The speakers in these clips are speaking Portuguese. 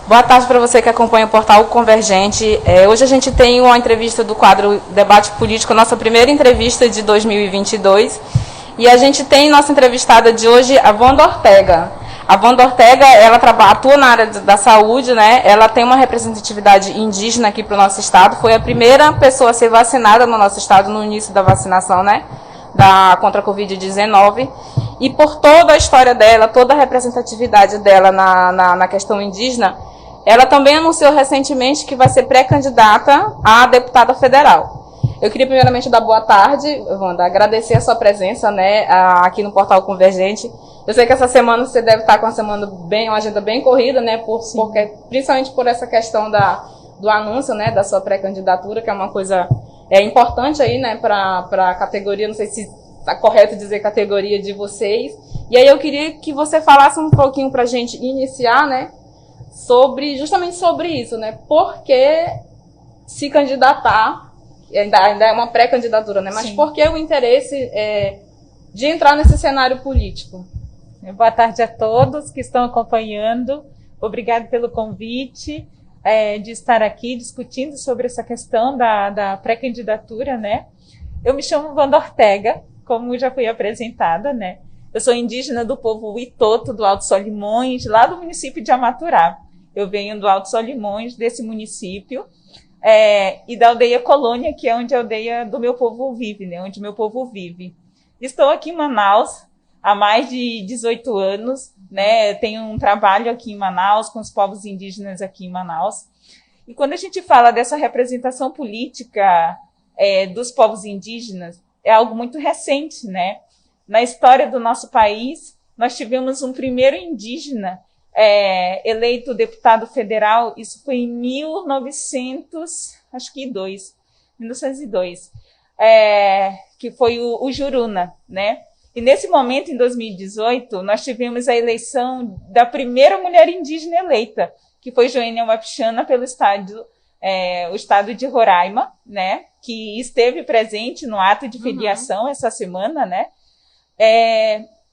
Boa tarde para você que acompanha o portal Convergente. Hoje a gente tem uma entrevista do quadro Debate Político, nossa primeira entrevista de 2022. E a gente tem nossa entrevistada de hoje, a Wanda Ortega. A Wanda Ortega, ela atua na área da saúde, né? Ela tem uma representatividade indígena aqui para o nosso estado. Foi a primeira pessoa a ser vacinada no nosso estado no início da vacinação, né? Contra a Covid-19. E por toda a história dela, toda a representatividade dela na questão indígena, ela também anunciou recentemente que vai ser pré-candidata a deputada federal. Eu queria primeiramente dar boa tarde, Wanda, agradecer a sua presença, né, aqui no Portal Convergente. Eu sei que essa semana você deve estar com uma agenda bem corrida, né, principalmente por essa questão do anúncio, né, da sua pré-candidatura, que é uma coisa importante aí, né, para a categoria, não sei se está correto dizer categoria de vocês. E aí eu queria que você falasse um pouquinho para a gente iniciar, né, justamente sobre isso, né? Por que se candidatar, ainda é uma pré-candidatura, né? Mas sim, por que o interesse de entrar nesse cenário político? Boa tarde a todos que estão acompanhando. Obrigada pelo convite de estar aqui discutindo sobre essa questão da pré-candidatura, né? Eu me chamo Wanda Ortega, como já fui apresentada, né? Eu sou indígena do povo Witoto, do Alto Solimões, lá do município de Amaturá. Eu venho do Alto Solimões, desse município, e da aldeia Colônia, que é onde a aldeia do meu povo vive, né? Onde meu povo vive. Estou aqui em Manaus há mais de 18 anos, né? Tenho um trabalho aqui em Manaus, com os povos indígenas aqui em Manaus. E quando a gente fala dessa representação política dos povos indígenas, é algo muito recente, né? Na história do nosso país, nós tivemos um primeiro indígena eleito deputado federal, isso foi em 1902, que foi o Juruna, né? E nesse momento, em 2018, nós tivemos a eleição da primeira mulher indígena eleita, que foi Joênia Wapichana pelo o estado de Roraima, né? Que esteve presente no ato de filiação essa semana, né?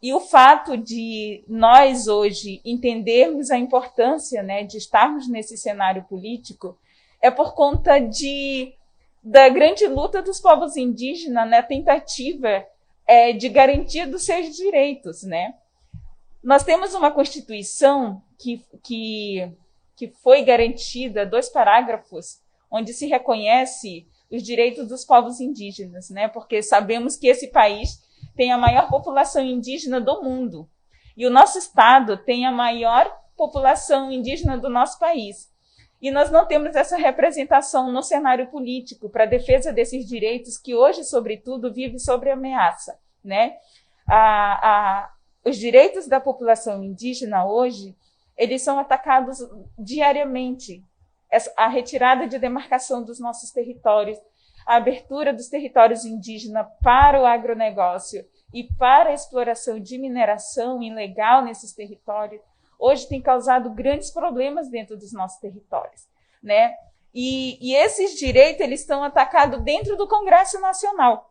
E o fato de nós hoje entendermos a importância, né, de estarmos nesse cenário político é por conta da grande luta dos povos indígenas na tentativa de garantia dos seus direitos, né? Nós temos uma Constituição que foi garantida, 2 parágrafos, onde se reconhece os direitos dos povos indígenas, né? Porque sabemos que esse país tem a maior população indígena do mundo. E o nosso estado tem a maior população indígena do nosso país. E nós não temos essa representação no cenário político para a defesa desses direitos que hoje, sobretudo, vive sob ameaça, né? Os direitos da população indígena hoje, eles são atacados diariamente. A retirada de demarcação dos nossos territórios, a abertura dos territórios indígenas para o agronegócio e para a exploração de mineração ilegal nesses territórios, hoje tem causado grandes problemas dentro dos nossos territórios, né? E esses direitos eles estão atacados dentro do Congresso Nacional.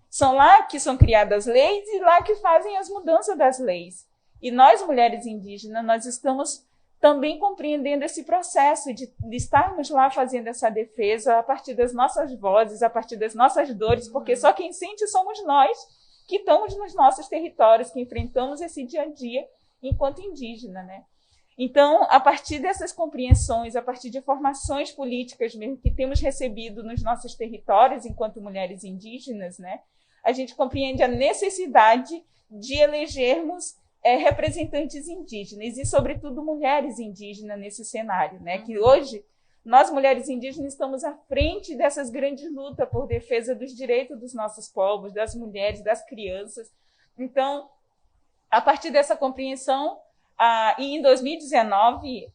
São lá que são criadas leis e lá que fazem as mudanças das leis. E nós, mulheres indígenas, nós estamos também compreendendo esse processo de estarmos lá fazendo essa defesa a partir das nossas vozes, a partir das nossas dores, porque só quem sente somos nós que estamos nos nossos territórios, que enfrentamos esse dia a dia enquanto indígena, né? Então, a partir dessas compreensões, a partir de formações políticas mesmo que temos recebido nos nossos territórios enquanto mulheres indígenas, né, a gente compreende a necessidade de elegermos representantes indígenas e, sobretudo, mulheres indígenas nesse cenário, né? Que hoje nós, mulheres indígenas, estamos à frente dessas grandes lutas por defesa dos direitos dos nossos povos, das mulheres, das crianças. Então, a partir dessa compreensão, e em 2019,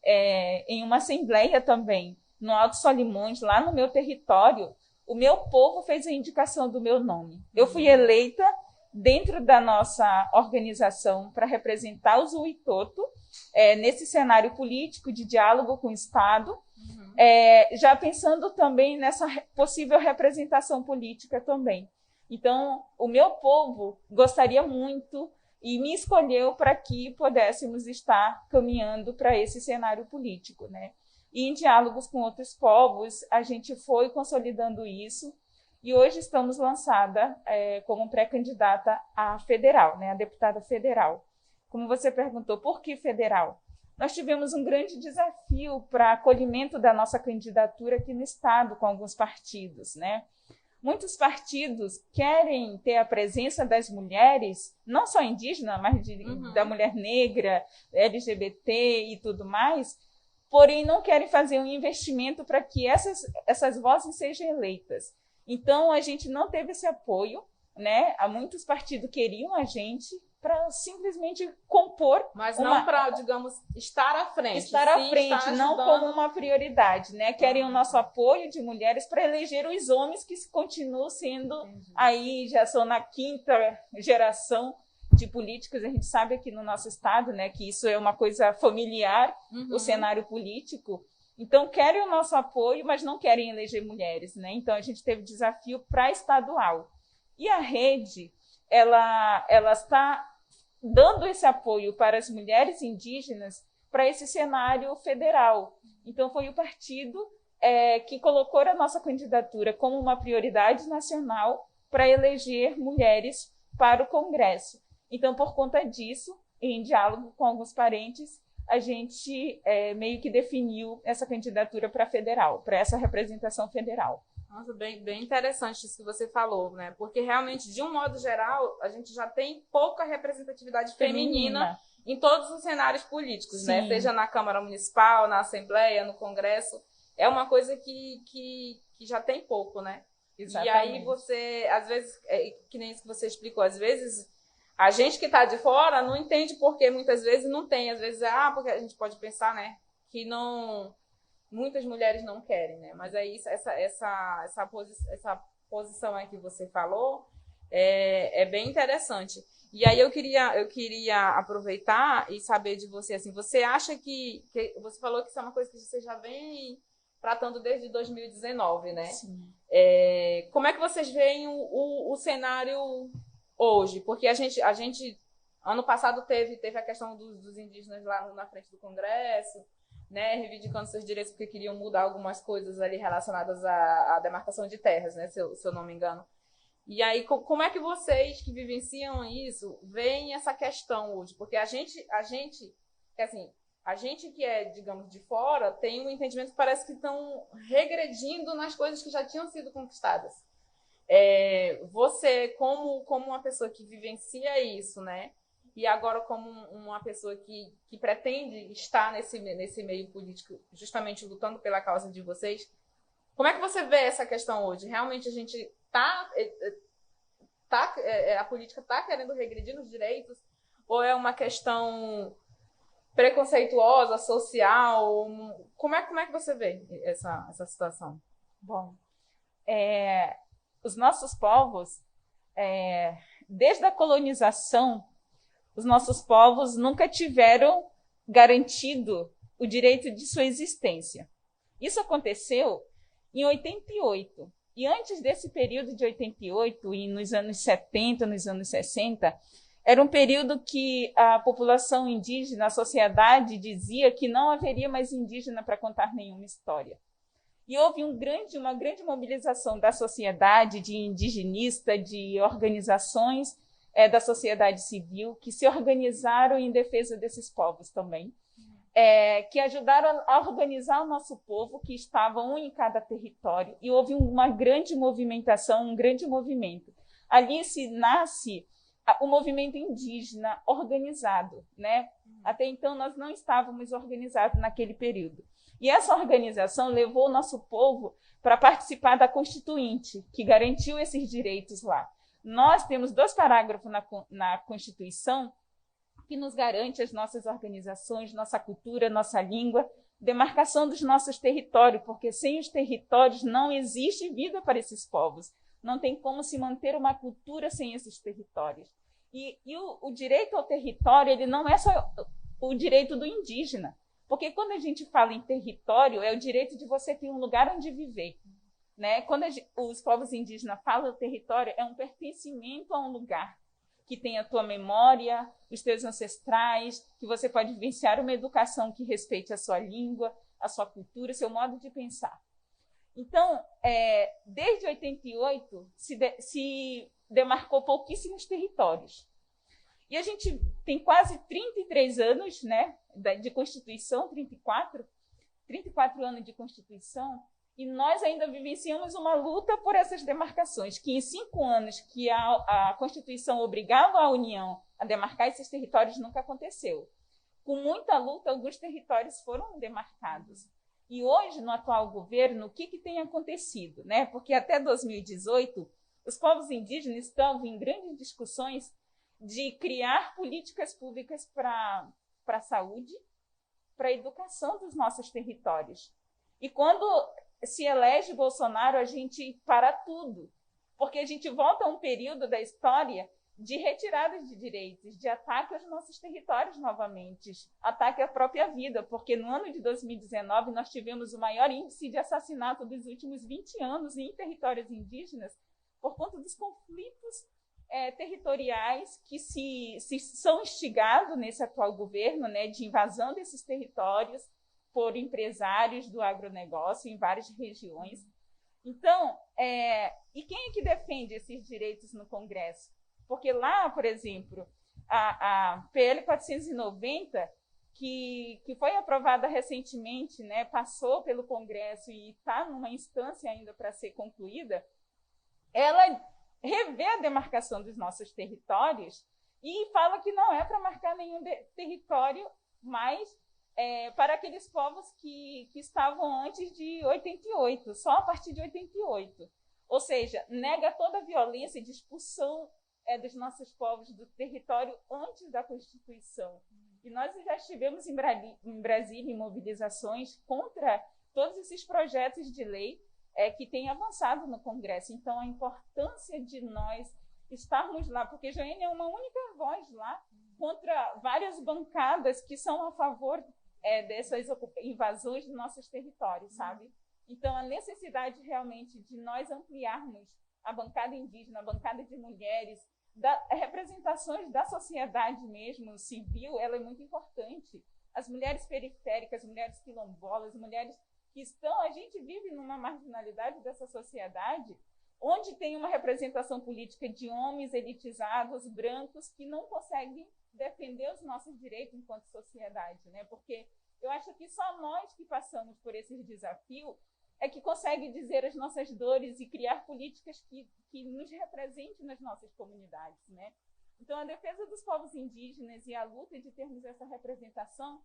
em uma assembleia também, no Alto Solimões, lá no meu território, o meu povo fez a indicação do meu nome. Eu fui eleita dentro da nossa organização para representar os Witoto nesse cenário político de diálogo com o Estado, já pensando também nessa possível representação política também. Então, o meu povo gostaria muito e me escolheu para que pudéssemos estar caminhando para esse cenário político, né? E em diálogos com outros povos, a gente foi consolidando isso, e hoje estamos lançada como pré-candidata à federal, né? A deputada federal. Como você perguntou, por que federal? Nós tivemos um grande desafio para acolhimento da nossa candidatura aqui no Estado, com alguns partidos, né? Muitos partidos querem ter a presença das mulheres, não só indígena, mas da mulher negra, LGBT e tudo mais, porém não querem fazer um investimento para que essas vozes sejam eleitas. Então, a gente não teve esse apoio, né? Muitos partidos queriam a gente para simplesmente compor. Mas não para, digamos, estar à frente. Estar à frente, não como uma prioridade, né? Querem o nosso apoio de mulheres para eleger os homens que continuam sendo aí, já são na 5ª geração de políticos. A gente sabe aqui no nosso estado, né, que isso é uma coisa familiar, o cenário político. Então, querem o nosso apoio, mas não querem eleger mulheres, né? Então, a gente teve desafio para estadual. E a rede, ela está dando esse apoio para as mulheres indígenas para esse cenário federal. Então, foi o partido que colocou a nossa candidatura como uma prioridade nacional para eleger mulheres para o Congresso. Então, por conta disso, em diálogo com alguns parentes, a gente meio que definiu essa candidatura para federal, para essa representação federal. Nossa, bem interessante isso que você falou, né? Porque realmente, de um modo geral, a gente já tem pouca representatividade feminina em todos os cenários políticos, Sim. né? Seja na Câmara Municipal, na Assembleia, no Congresso. É uma coisa que já tem pouco, né? Exatamente. E aí você, às vezes, que nem isso que você explicou, às vezes a gente que está de fora não entende por que muitas vezes não tem. Às vezes, porque a gente pode pensar, né, que não... Muitas mulheres não querem, né? Mas aí essa posição aí que você falou é bem interessante. E aí eu queria aproveitar e saber de você, assim, você acha que você falou que isso é uma coisa que você já vem tratando desde 2019, né? Sim. Como é que vocês veem o cenário hoje? Porque a gente ano passado teve a questão dos indígenas lá na frente do Congresso, né, reivindicando seus direitos porque queriam mudar algumas coisas ali relacionadas à demarcação de terras, né, se eu não me engano. E aí, como é que vocês que vivenciam isso veem essa questão hoje? Porque a gente que é, digamos, de fora, tem um entendimento que parece que estão regredindo nas coisas que já tinham sido conquistadas. Você, como uma pessoa que vivencia isso, né? E agora como uma pessoa que pretende estar nesse meio político, justamente lutando pela causa de vocês, como é que você vê essa questão hoje? Realmente a gente a política está querendo regredir nos direitos? Ou é uma questão preconceituosa, social? Como é que você vê essa situação? Bom, os nossos povos, desde a colonização, os nossos povos nunca tiveram garantido o direito de sua existência. Isso aconteceu em 88. E antes desse período de 88, e nos anos 70, nos anos 60, era um período que a população indígena, a sociedade, dizia que não haveria mais indígena para contar nenhuma história. E houve uma grande mobilização da sociedade, de indigenistas, de organizações da sociedade civil, que se organizaram em defesa desses povos também, que ajudaram a organizar o nosso povo, que estava um em cada território, e houve uma grande movimentação, um grande movimento. Ali nasce o movimento indígena organizado, né? Até então nós não estávamos organizados naquele período. E essa organização levou o nosso povo para participar da Constituinte, que garantiu esses direitos lá. Nós temos 2 parágrafos na Constituição que nos garante as nossas organizações, nossa cultura, nossa língua, demarcação dos nossos territórios, porque sem os territórios não existe vida para esses povos. Não tem como se manter uma cultura sem esses territórios. E o direito ao território, ele não é só o direito do indígena, porque quando a gente fala em território, é o direito de você ter um lugar onde viver. Né? Quando os povos indígenas falam território, é um pertencimento a um lugar. que tem a tua memória, os teus ancestrais, que você pode vivenciar uma educação que respeite a sua língua, a sua cultura, seu modo de pensar. Então, desde 88, se demarcou pouquíssimos territórios. E a gente tem quase 33 anos, né, de Constituição, 34 anos de Constituição, e nós ainda vivenciamos uma luta por essas demarcações, que em 5 anos que a Constituição obrigava a União a demarcar esses territórios nunca aconteceu. Com muita luta, alguns territórios foram demarcados. E hoje, no atual governo, o que tem acontecido? Né? Porque até 2018, os povos indígenas estavam em grandes discussões de criar políticas públicas para a saúde, para a educação dos nossos territórios. E quando se elege Bolsonaro, a gente para tudo, porque a gente volta a um período da história de retiradas de direitos, de ataque aos nossos territórios novamente, ataque à própria vida, porque no ano de 2019 nós tivemos o maior índice de assassinato dos últimos 20 anos em territórios indígenas por conta dos conflitos territoriais que se são instigados nesse atual governo, né, de invasão desses territórios por empresários do agronegócio em várias regiões. Então, e quem é que defende esses direitos no Congresso? Porque lá, por exemplo, a PL 490, que foi aprovada recentemente, né, passou pelo Congresso e está numa instância ainda para ser concluída, ela revê a demarcação dos nossos territórios e fala que não é para marcar nenhum território mais para aqueles povos que estavam antes de 88, só a partir de 88. Ou seja, nega toda a violência de expulsão dos nossos povos do território antes da Constituição. E nós já estivemos em Brasília em mobilizações contra todos esses projetos de lei que têm avançado no Congresso. Então, a importância de nós estarmos lá, porque Joênia é uma única voz lá contra várias bancadas que são a favor dessas invasões dos nossos territórios, sabe? Então, a necessidade realmente de nós ampliarmos a bancada indígena, a bancada de mulheres, representações da sociedade mesmo, civil, ela é muito importante. As mulheres periféricas, as mulheres quilombolas, as mulheres que estão... A gente vive numa marginalidade dessa sociedade onde tem uma representação política de homens elitizados, brancos, que não conseguem defender os nossos direitos enquanto sociedade, né? Porque eu acho que só nós que passamos por esse desafio que consegue dizer as nossas dores e criar políticas que nos representem nas nossas comunidades, né? Então, a defesa dos povos indígenas e a luta de termos essa representação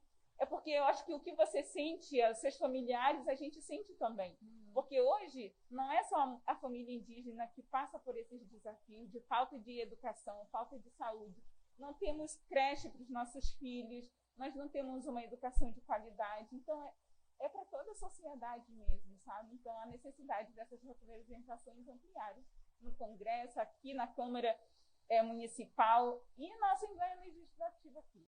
porque eu acho que o que você sente, os seus familiares, a gente sente também. Porque hoje não é só a família indígena que passa por esses desafios de falta de educação, falta de saúde. Não temos creche para os nossos filhos, nós não temos uma educação de qualidade. Então, para toda a sociedade mesmo, sabe? Então, a necessidade dessas representações ampliadas no Congresso, aqui na Câmara Municipal e na Assembleia Legislativa aqui.